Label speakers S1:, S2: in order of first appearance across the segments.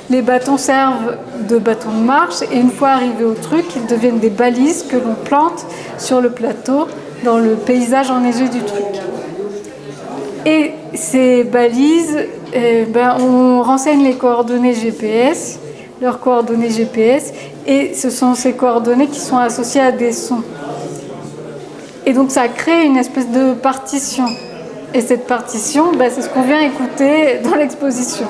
S1: Les bâtons servent de bâtons de marche et une fois arrivés au truc, ils deviennent des balises que l'on plante sur le plateau dans le paysage enneigé du truc. Et ces balises, on renseigne les coordonnées GPS, leurs coordonnées GPS, et ce sont ces coordonnées qui sont associées à des sons. Et donc ça crée une espèce de partition. Et cette partition, c'est ce qu'on vient écouter dans l'exposition.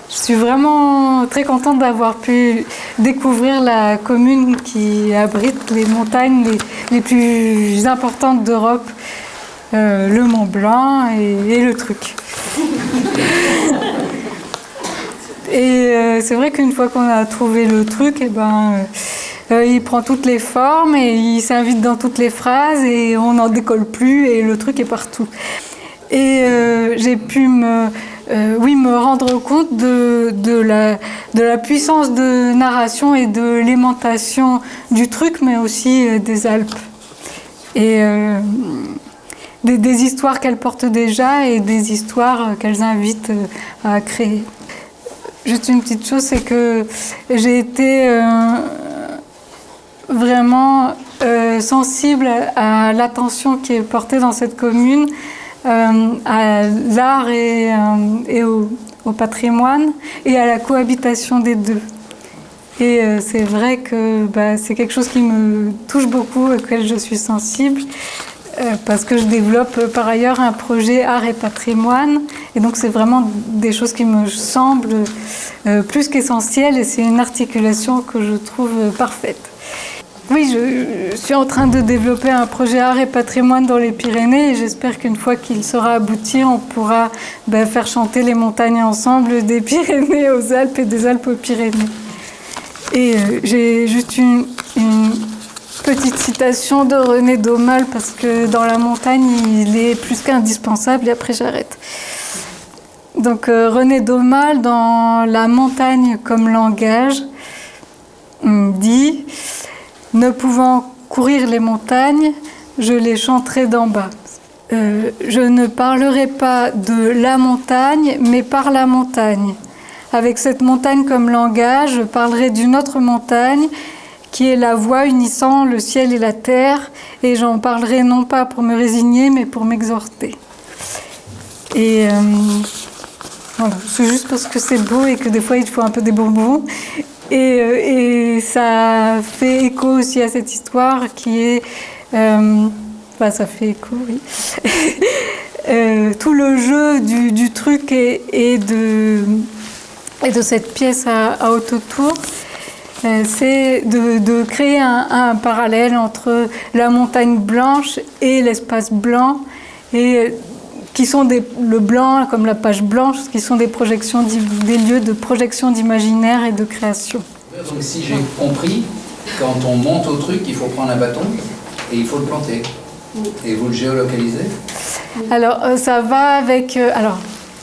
S1: Je suis vraiment très contente d'avoir pu découvrir la commune qui abrite les montagnes les plus importantes d'Europe, le Mont Blanc et le truc. Et c'est vrai qu'une fois qu'on a trouvé le truc, il prend toutes les formes et il s'invite dans toutes les phrases et on n'en décolle plus et le truc est partout. Et j'ai pu me rendre compte de la puissance de narration et de l'aimantation du truc, mais aussi des Alpes. Et des histoires qu'elles portent déjà et des histoires qu'elles invitent à créer. Juste une petite chose, c'est que j'ai été vraiment sensible à l'attention qui est portée dans cette commune, à l'art et au patrimoine et à la cohabitation des deux. Et c'est vrai que c'est quelque chose qui me touche beaucoup, auquel je suis sensible, parce que je développe par ailleurs un projet art et patrimoine. Et donc c'est vraiment des choses qui me semblent plus qu'essentielles et c'est une articulation que je trouve parfaite. Oui, je suis en train de développer un projet art et patrimoine dans les Pyrénées et j'espère qu'une fois qu'il sera abouti, on pourra faire chanter les montagnes ensemble des Pyrénées aux Alpes et des Alpes aux Pyrénées. Et j'ai juste une petite citation de René Daumal parce que dans la montagne, il est plus qu'indispensable et après j'arrête. Donc René Daumal, dans La montagne comme langage, dit « Ne pouvant courir les montagnes, je les chanterai d'en bas. Je ne parlerai pas de la montagne, mais par la montagne. Avec cette montagne comme langage, je parlerai d'une autre montagne qui est la voie unissant le ciel et la terre, et j'en parlerai non pas pour me résigner, mais pour m'exhorter. » Et voilà, c'est juste parce que c'est beau et que des fois il faut un peu des bonbons. Et ça fait écho aussi à cette histoire qui est... ça fait écho, oui. Tout le jeu du truc et de cette pièce à autotour, c'est de créer un parallèle entre la montagne blanche et l'espace blanc, et qui sont le blanc, comme la page blanche, qui sont des lieux de projection d'imaginaire et de création.
S2: Donc si j'ai compris, quand on monte au truc, il faut prendre un bâton et il faut le planter. Et vous le géolocalisez?
S1: Alors, ça va avec...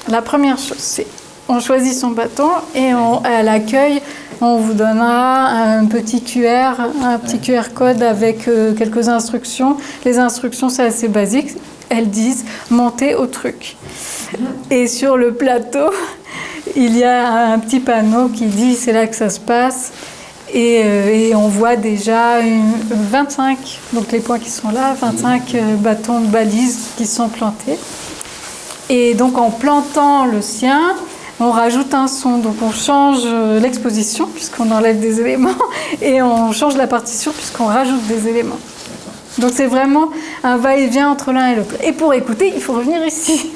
S1: la première chose, c'est on choisit son bâton et à l'accueil, on vous donnera un petit QR code avec quelques instructions. Les instructions, c'est assez basique. Elles disent « montez au truc ». Et sur le plateau, il y a un petit panneau qui dit « c'est là que ça se passe ». Et on voit déjà 25, donc les points qui sont là, 25 bâtons de balises qui sont plantés. Et donc en plantant le sien, on rajoute un son. Donc on change l'exposition puisqu'on enlève des éléments et on change la partition puisqu'on rajoute des éléments. Donc c'est vraiment un va-et-vient entre l'un et l'autre. Et pour écouter, il faut revenir ici.